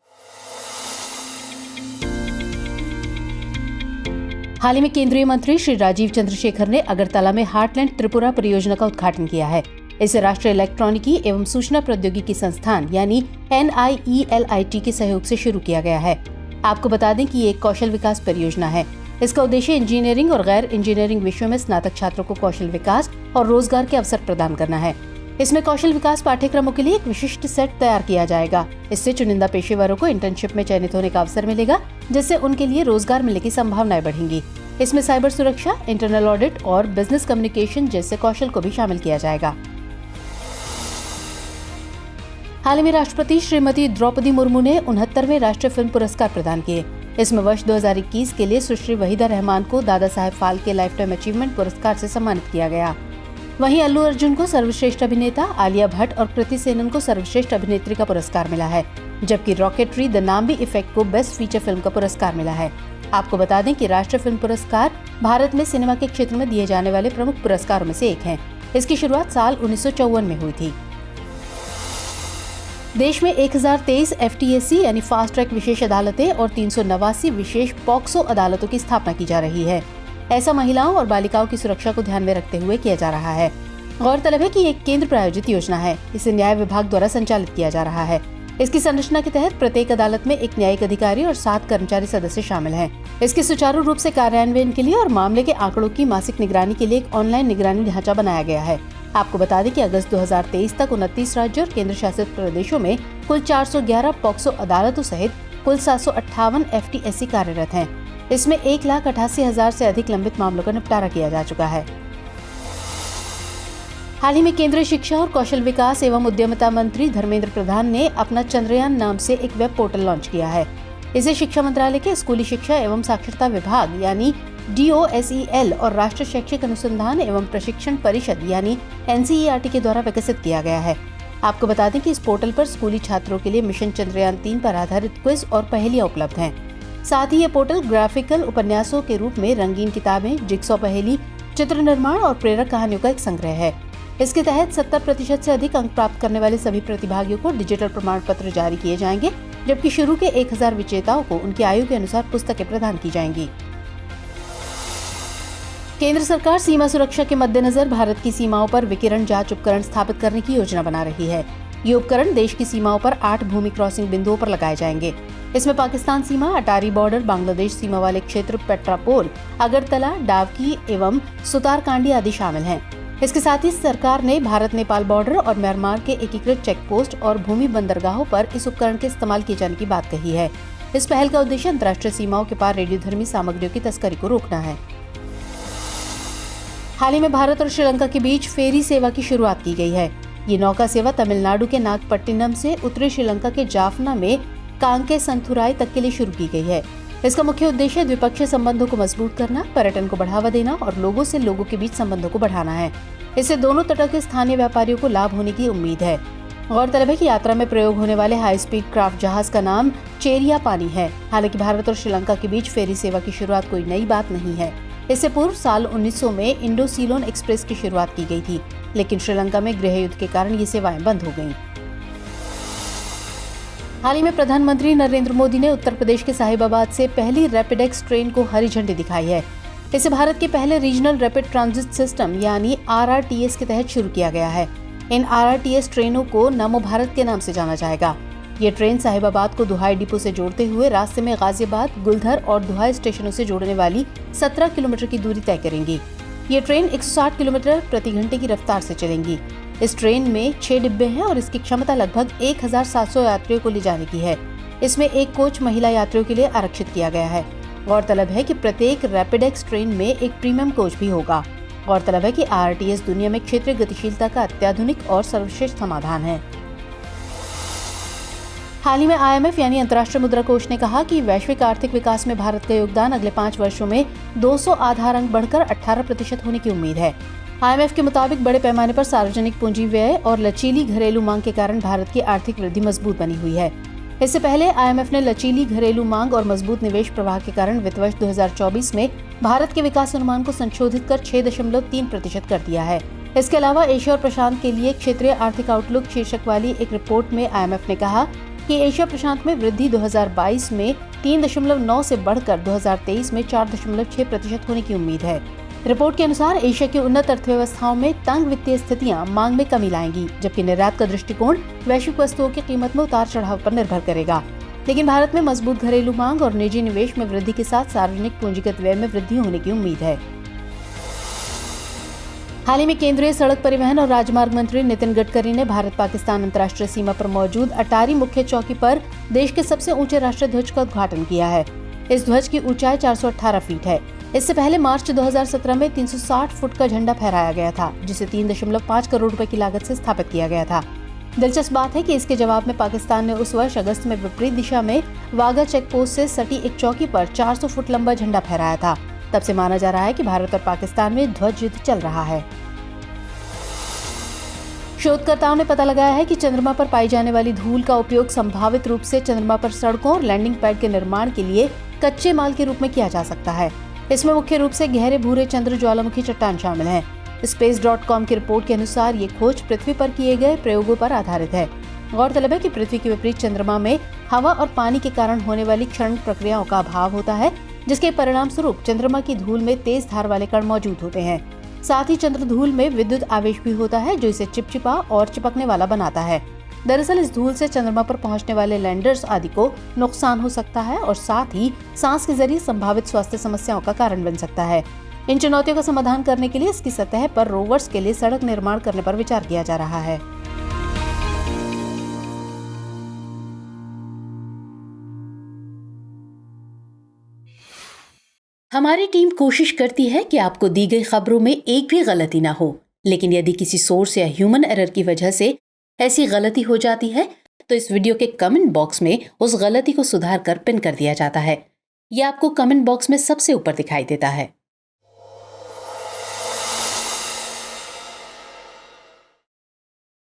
हाल ही में केंद्रीय मंत्री श्री राजीव चंद्रशेखर ने अगरतला में हार्टलैंड त्रिपुरा परियोजना का उद्घाटन किया है। इसे राष्ट्रीय इलेक्ट्रॉनिकी एवं सूचना प्रौद्योगिकी संस्थान यानी NIELIT के सहयोग से शुरू किया गया है। आपको बता दें कि ये एक कौशल विकास परियोजना है। इसका उद्देश्य इंजीनियरिंग और गैर इंजीनियरिंग विषयों में स्नातक छात्रों को कौशल विकास और रोजगार के अवसर प्रदान करना है। इसमें कौशल विकास पाठ्यक्रमों के लिए एक विशिष्ट सेट तैयार किया जाएगा। इससे चुनिंदा पेशेवरों को इंटर्नशिप में चयनित होने का अवसर मिलेगा, जिससे उनके लिए रोजगार मिलने की संभावनाएं बढ़ेंगी। इसमें साइबर सुरक्षा, इंटरनल ऑडिट और बिजनेस कम्युनिकेशन जैसे कौशल को भी शामिल किया जाएगा। हाल ही में राष्ट्रपति श्रीमती द्रौपदी मुर्मू ने 69वें राष्ट्रीय फिल्म पुरस्कार प्रदान किए। इसमें वर्ष 2021 के लिए सुश्री वहीदा रहमान को Dada Saheb Phalke life time achievement पुरस्कार से सम्मानित किया गया। वहीं अल्लू अर्जुन को सर्वश्रेष्ठ अभिनेता, आलिया भट्ट और कृति सेनन को सर्वश्रेष्ठ अभिनेत्री का पुरस्कार मिला है, जबकि रॉकेटरी द नाम्बी इफेक्ट को बेस्ट फीचर फिल्म का पुरस्कार मिला है। आपको बता दें कि राष्ट्रीय फिल्म पुरस्कार भारत में सिनेमा के क्षेत्र में दिए जाने वाले प्रमुख पुरस्कारों में से एक है। इसकी शुरुआत साल 1954 में हुई थी। देश में 1023 FTAC यानी फास्ट ट्रैक विशेष अदालतें और 389 विशेष पॉक्सो अदालतों की स्थापना की जा रही है। ऐसा महिलाओं और बालिकाओं की सुरक्षा को ध्यान में रखते हुए किया जा रहा है। गौरतलब है कि ये एक केंद्र प्रायोजित योजना है। इसे न्याय विभाग द्वारा संचालित किया जा रहा है। इसकी संरचना के तहत प्रत्येक अदालत में एक न्यायिक अधिकारी और 7 कर्मचारी सदस्य शामिल हैं। इसके सुचारू रूप से कार्यान्वयन के लिए और मामले के आंकड़ों की मासिक निगरानी के लिए एक ऑनलाइन निगरानी ढांचा बनाया गया है। आपको बता दें कि अगस्त 2023 तक 29 राज्यों और केंद्र शासित प्रदेशों में कुल 411 पॉक्सो अदालतों सहित कुल 758 FTAC कार्यरत हैं। इसमें 1,88,000 से अधिक लंबित मामलों का निपटारा किया जा चुका है। हाल ही में केंद्रीय शिक्षा और कौशल विकास एवं उद्यमिता मंत्री धर्मेंद्र प्रधान ने अपना चंद्रयान नाम से एक वेब पोर्टल लॉन्च किया है। इसे शिक्षा मंत्रालय के स्कूली शिक्षा एवं साक्षरता विभाग यानी DOSEL और राष्ट्रीय शैक्षिक अनुसंधान एवं प्रशिक्षण परिषद यानी NCERT के द्वारा विकसित किया गया है। आपको बता दें कि इस पोर्टल पर स्कूली छात्रों के लिए मिशन चंद्रयान 3 पर आधारित क्विज और पहेलियां उपलब्ध हैं। साथ ही ये पोर्टल ग्राफिकल उपन्यासों के रूप में रंगीन किताबें, जिक्सॉ पहेली, चित्र निर्माण और प्रेरक कहानियों का एक संग्रह है। इसके तहत 70% से अधिक अंक प्राप्त करने वाले सभी प्रतिभागियों को डिजिटल प्रमाण पत्र जारी किए जाएंगे, जबकि शुरू के 1000 विजेताओं को उनकी आयु के अनुसार पुस्तकें प्रदान की जाएंगी। केंद्र सरकार सीमा सुरक्षा के मद्देनजर भारत की सीमाओं पर विकिरण जांच उपकरण स्थापित करने की योजना बना रही है। ये उपकरण देश की सीमाओं पर 8 भूमि क्रॉसिंग बिंदुओं पर लगाए जाएंगे। इसमें पाकिस्तान सीमा, अटारी बॉर्डर, बांग्लादेश सीमा वाले क्षेत्र पेट्रापोल, अगरतला, डावकी एवं सुतारकांडी आदि शामिल हैं। इसके साथ ही सरकार ने भारत नेपाल बॉर्डर और म्यांमार के एकीकृत चेक पोस्ट और भूमि बंदरगाहों पर इस उपकरण के इस्तेमाल किए जाने की बात कही है। इस पहल का उद्देश्य अंतर्राष्ट्रीय सीमाओं के पार रेडियोधर्मी सामग्रियों की तस्करी को रोकना है। हाल ही में भारत और श्रीलंका के बीच फेरी सेवा की शुरुआत की गई है। ये नौका सेवा तमिलनाडु के नागपट्टिनम से उत्तरी श्रीलंका के जाफना में कांके संथुराई तक के लिए शुरू की गई है। इसका मुख्य उद्देश्य द्विपक्षीय संबंधों को मजबूत करना, पर्यटन को बढ़ावा देना और लोगों से लोगों के बीच संबंधों को बढ़ाना है। इससे दोनों तटों के स्थानीय व्यापारियों को लाभ होने की उम्मीद है। गौरतलब है कि यात्रा में प्रयोग होने वाले हाई स्पीड क्राफ्ट जहाज का नाम चेरिया पानी है। हालांकि भारत और श्रीलंका के बीच फेरी सेवा की शुरुआत कोई नई बात नहीं है। इससे पूर्व साल 1900 में इंडो सीलोन एक्सप्रेस की शुरुआत की गई थी, लेकिन श्रीलंका में गृह युद्ध के कारण ये सेवाएं बंद हो गईं। हाल ही में प्रधानमंत्री नरेंद्र मोदी ने उत्तर प्रदेश के साहिबाबाद से पहली रैपिडेक्स ट्रेन को हरी झंडी दिखाई है। इसे भारत के पहले रीजनल रैपिड ट्रांजिट सिस्टम यानी RRTS के तहत शुरू किया गया है। इन RRTS ट्रेनों को नमो भारत के नाम से जाना जाएगा। ये ट्रेन साहिबाबाद को दुहाई डिपो से जोड़ते हुए रास्ते में गाजियाबाद, गुलधर और दुहाई स्टेशनों से जोड़ने वाली 17 किलोमीटर की दूरी तय करेंगी। ये ट्रेन 160 किलोमीटर प्रति घंटे की रफ्तार से चलेंगी। इस ट्रेन में 6 डिब्बे हैं और इसकी क्षमता लगभग 1700 यात्रियों को ले जाने की है। इसमें एक कोच महिला यात्रियों के लिए आरक्षित किया गया है। गौरतलब है कि प्रत्येक रैपिडेक्स ट्रेन में एक प्रीमियम कोच भी होगा। गौरतलब है कि RRTS दुनिया में क्षेत्रीय गतिशीलता का अत्याधुनिक और सर्वश्रेष्ठ समाधान है। हाल ही में IMF यानी अंतर्राष्ट्रीय मुद्रा कोष ने कहा कि वैश्विक आर्थिक विकास में भारत का योगदान अगले 5 वर्षों में 200 आधार अंक बढ़कर 18% होने की उम्मीद है। IMF के मुताबिक बड़े पैमाने पर सार्वजनिक पूंजी व्यय और लचीली घरेलू मांग के कारण भारत की आर्थिक वृद्धि मजबूत बनी हुई है। इससे पहले IMF ने लचीली घरेलू मांग और मजबूत निवेश प्रवाह के कारण वित्त वर्ष 2024 में भारत के विकास अनुमान को संशोधित कर 6.3% कर दिया है। इसके अलावा एशिया और प्रशांत के लिए क्षेत्रीय आर्थिक आउटलुक शीर्षक वाली एक रिपोर्ट में IMF ने कहा कि एशिया प्रशांत में वृद्धि 2022 में 3.9 से बढ़कर 2023 में 4.6% होने की उम्मीद है। रिपोर्ट के अनुसार एशिया की उन्नत अर्थव्यवस्थाओं में तंग वित्तीय स्थितियां मांग में कमी लाएंगी, जबकि निर्यात का दृष्टिकोण वैश्विक वस्तुओं की कीमत में उतार चढ़ाव पर निर्भर करेगा। लेकिन भारत में मजबूत घरेलू मांग और निजी निवेश में वृद्धि के साथ सार्वजनिक पूंजीगत व्यय में वृद्धि होने की उम्मीद है। हाल ही में केंद्रीय सड़क परिवहन और राजमार्ग मंत्री नितिन गडकरी ने भारत पाकिस्तान अंतर्राष्ट्रीय सीमा पर मौजूद अटारी मुख्य चौकी पर देश के सबसे ऊंचे राष्ट्रीय ध्वज का उद्घाटन किया है। इस ध्वज की ऊंचाई 418 फीट है। इससे पहले मार्च 2017 में 360 फुट का झंडा फहराया गया था, जिसे 3.5 करोड़ रुपए की लागत से स्थापित किया गया था। दिलचस्प बात है कि इसके जवाब में पाकिस्तान ने उस वर्ष अगस्त में विपरीत दिशा में वाघा चेक पोस्ट से सटी एक चौकी पर 400 फुट लंबा झंडा फहराया था। तब से माना जा रहा है कि भारत और पाकिस्तान में ध्वज युद्ध चल रहा है। शोधकर्ताओं ने पता लगाया है कि चंद्रमा पर पाई जाने वाली धूल का उपयोग संभावित रूप से चंद्रमा पर सड़कों और लैंडिंग पैड के निर्माण के लिए कच्चे माल के रूप में किया जा सकता है। इसमें मुख्य रूप से गहरे भूरे चंद्र ज्वालामुखी चट्टान शामिल है। Space.com की रिपोर्ट के अनुसार ये खोज पृथ्वी पर किए गए प्रयोगों पर आधारित है। गौरतलब है कि पृथ्वी के विपरीत चंद्रमा में हवा और पानी के कारण होने वाली क्षणिक प्रक्रियाओं का अभाव होता है, जिसके परिणाम स्वरूप चंद्रमा की धूल में तेज धार वाले कण मौजूद होते हैं। साथ ही चंद्र धूल में विद्युत आवेश भी होता है, जो इसे चिपचिपा और चिपकने वाला बनाता है। दरअसल इस धूल से चंद्रमा पर पहुंचने वाले लैंडर्स आदि को नुकसान हो सकता है और साथ ही सांस के जरिए संभावित स्वास्थ्य समस्याओं का कारण बन सकता है। इन चुनौतियों का समाधान करने के लिए इसकी सतह पर रोवर्स के लिए सड़क निर्माण करने पर विचार किया जा रहा है। हमारी टीम कोशिश करती है कि आपको दी गई खबरों में एक भी गलती ना हो, लेकिन यदि किसी सोर्स या ह्यूमन एरर की वजह से ऐसी गलती हो जाती है तो इस वीडियो के कमेंट बॉक्स में उस गलती को सुधार कर पिन कर दिया जाता है। यह आपको कमेंट बॉक्स में सबसे ऊपर दिखाई देता है।